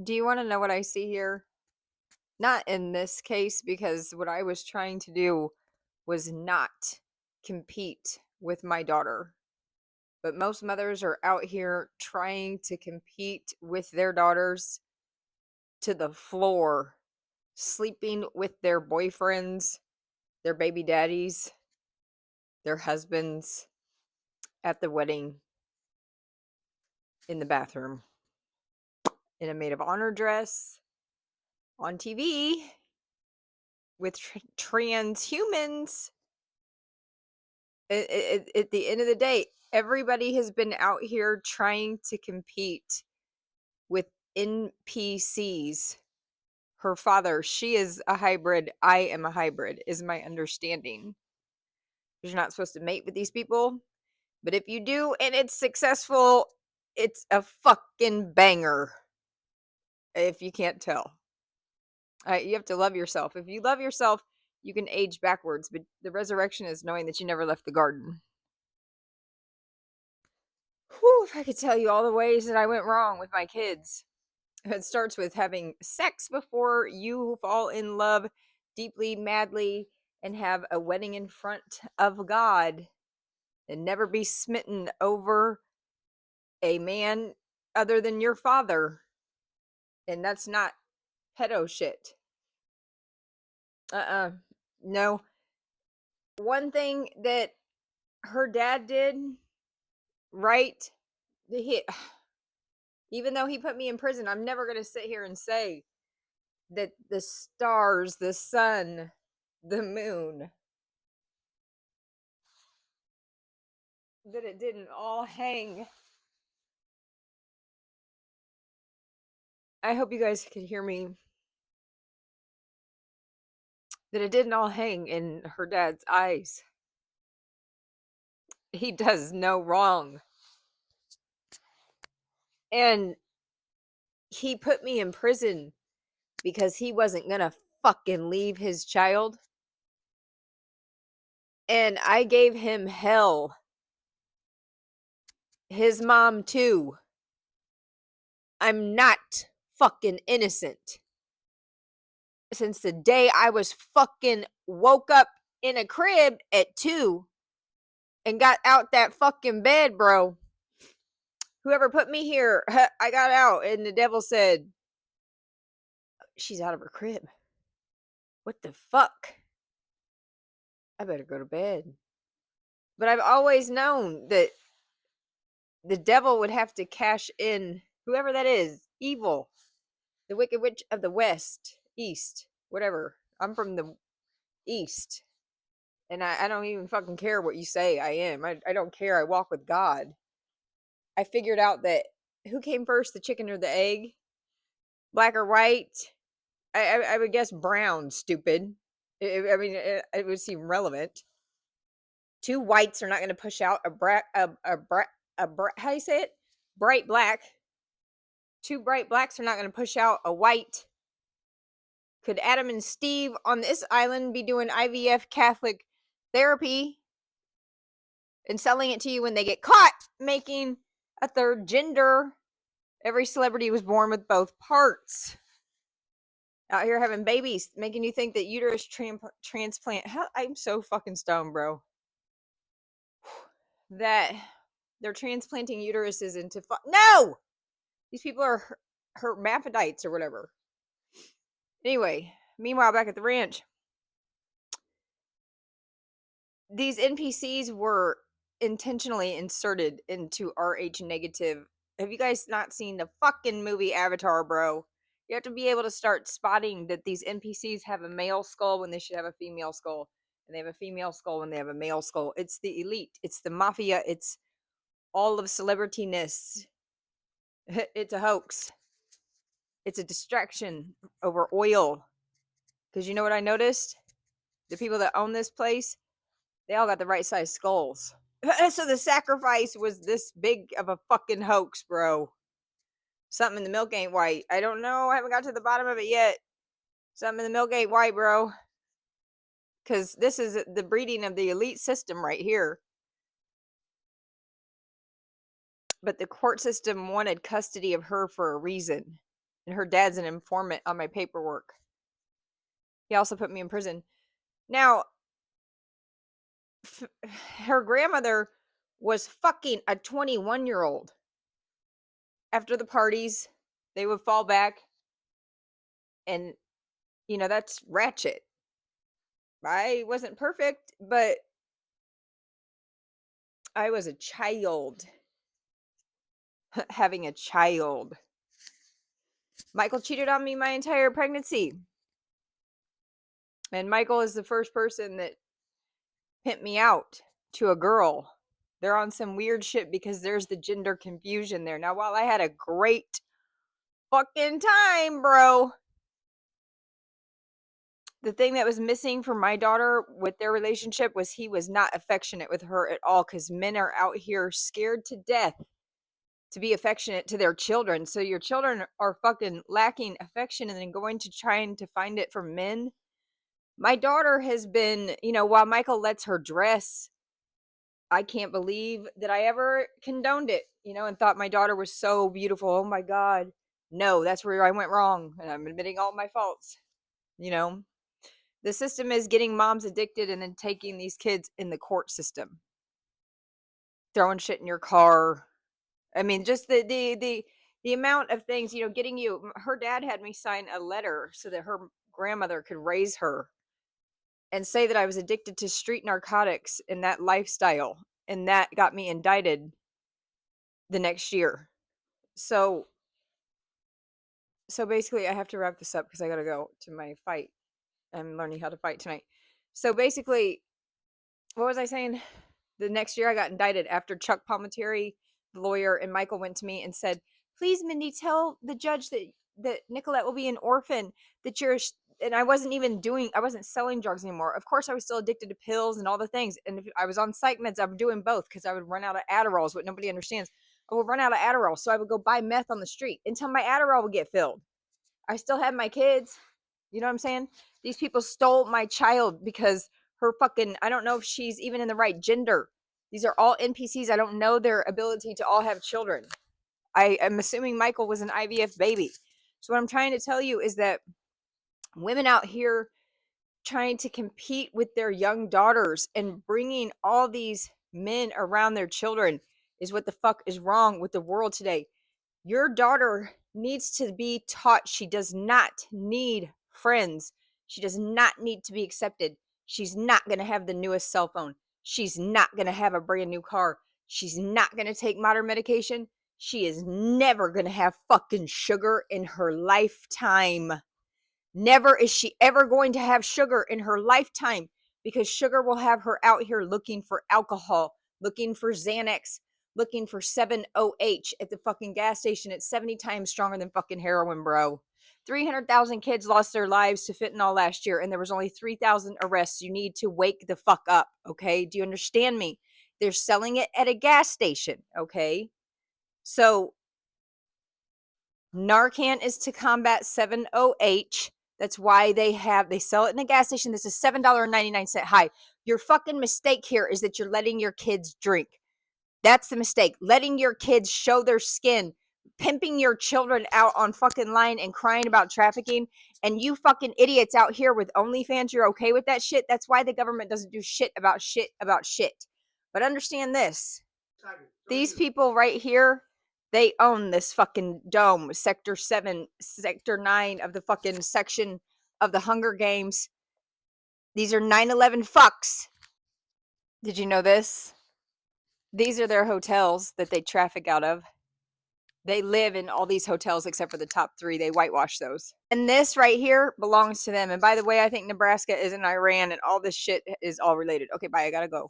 Do you want to know what I see here? Not in this case, because what I was trying to do was not compete with my daughter. But most mothers are out here trying to compete with their daughters to the floor, sleeping with their boyfriends, their baby daddies, their husbands at the wedding, in the bathroom, in a maid of honor dress, on TV, with transhumans. At the end of the day, everybody has been out here trying to compete with NPCs. Her father, she is a hybrid. I am a hybrid, is my understanding. You're not supposed to mate with these people. But if you do and it's successful, it's a fucking banger. If you can't tell, you have to love yourself. If you love yourself, you can age backwards. But the resurrection is knowing that you never left the garden. Whew, if I could tell you all the ways that I went wrong with my kids. It starts with having sex before you fall in love deeply, madly, and have a wedding in front of God and never be smitten over a man other than your father. And that's not pedo shit. No. One thing that her dad did right, he, even though he put me in prison, I'm never going to sit here and say that the stars, the sun, the moon, that it didn't all hang. I hope you guys could hear me. That it didn't all hang in her dad's eyes. He does no wrong. And he put me in prison because he wasn't going to fucking leave his child. And I gave him hell. His mom, too. I'm not fucking innocent. Since the day I was fucking woke up in a crib at 2 and got out that fucking bed, bro. Whoever put me here, I got out, and the devil said, she's out of her crib. What the fuck? I better go to bed. But I've always known that the devil would have to cash in, whoever that is, evil, the Wicked Witch of the West, East, whatever. I'm from the East. And I don't even fucking care what you say I am. I don't care. I walk with God. I figured out that who came first, the chicken or the egg? Black or white? I would guess brown, stupid. I mean, it would seem relevant. Two whites are not going to push out how do you say it? Bright black. Two bright blacks are not going to push out a white. Could Adam and Steve on this island be doing IVF Catholic therapy and selling it to you when they get caught making a third gender? Every celebrity was born with both parts. Out here having babies, making you think that uterus transplant. I'm so fucking stoned, bro. That they're transplanting uteruses into no. These people are hermaphrodites or whatever. Anyway, meanwhile, back at the ranch, these NPCs were intentionally inserted into RH negative. Have you guys not seen the fucking movie Avatar, bro? You have to be able to start spotting that these NPCs have a male skull when they should have a female skull, and they have a female skull when they have a male skull. It's the elite, it's the mafia, it's all of celebrityness. It's a hoax. It's a distraction over oil. Because you know what I noticed? The people that own this place, they all got the right size skulls. So the sacrifice was this big of a fucking hoax, bro. Something in the milk ain't white. I don't know. I haven't got to the bottom of it yet. Something in the milk ain't white, bro. Because this is the breeding of the elite system right here. But the court system wanted custody of her for a reason. And her dad's an informant on my paperwork. He also put me in prison. Now, her grandmother was fucking a 21-year-old. After the parties, they would fall back. And, that's ratchet. I wasn't perfect, but I was a child. Having a child. Michael cheated on me my entire pregnancy. And Michael is the first person that pimped me out to a girl. They're on some weird shit because there's the gender confusion there. Now, while I had a great fucking time, bro, the thing that was missing from my daughter with their relationship was he was not affectionate with her at all, because men are out here scared to death to be affectionate to their children. So your children are fucking lacking affection and then going to trying to find it from men. My daughter has been, while Michael lets her dress, I can't believe that I ever condoned it, and thought my daughter was so beautiful. Oh my God. No, that's where I went wrong. And I'm admitting all my faults. The system is getting moms addicted and then taking these kids in the court system. Throwing shit in your car. I mean, just the amount of things, getting you. Her dad had me sign a letter so that her grandmother could raise her and say that I was addicted to street narcotics and that lifestyle. And that got me indicted the next year. So basically I have to wrap this up because I got to go to my fight. I'm learning how to fight tonight. So basically, what was I saying? The next year I got indicted after Chuck Palminteri, the lawyer, and Michael went to me and said, please, Mindy, tell the judge that Nicolette will be an orphan, that you're, and I wasn't selling drugs anymore. Of course, I was still addicted to pills and all the things. And if I was on psych meds, I was doing both because I would run out of Adderall, is what nobody understands. I would run out of Adderall. So I would go buy meth on the street until my Adderall would get filled. I still had my kids. You know what I'm saying? These people stole my child because her fucking, I don't know if she's even in the right gender. These are all NPCs. I don't know their ability to all have children. I am assuming Michael was an IVF baby. So what I'm trying to tell you is that women out here trying to compete with their young daughters and bringing all these men around their children is what the fuck is wrong with the world today. Your daughter needs to be taught she does not need friends. She does not need to be accepted. She's not going to have the newest cell phone. She's not going to have a brand new car. She's not going to take modern medication. She is never going to have fucking sugar in her lifetime. Never is she ever going to have sugar in her lifetime, because sugar will have her out here looking for alcohol, looking for Xanax, looking for 7-OH at the fucking gas station. It's 70 times stronger than fucking heroin, bro. 300,000 kids lost their lives to fentanyl last year, and there was only 3,000 arrests. You need to wake the fuck up, okay? Do you understand me? They're selling it at a gas station, okay? So Narcan is to combat 7-OH. That's why they sell it in a gas station. This is $7.99 high. Your fucking mistake here is that you're letting your kids drink. That's the mistake. Letting your kids show their skin, pimping your children out on fucking line and crying about trafficking. And you fucking idiots out here with OnlyFans, you're okay with that shit. That's why the government doesn't do shit about shit about shit. But understand this. These people right here, they own this fucking dome, Sector 7, Sector 9 of the fucking section of the Hunger Games. These are 9/11 fucks. Did you know this? These are their hotels that they traffic out of. They live in all these hotels except for the top 3. They whitewash those. And this right here belongs to them. And by the way, I think Nebraska is in Iran and all this shit is all related. Okay, bye. I gotta go.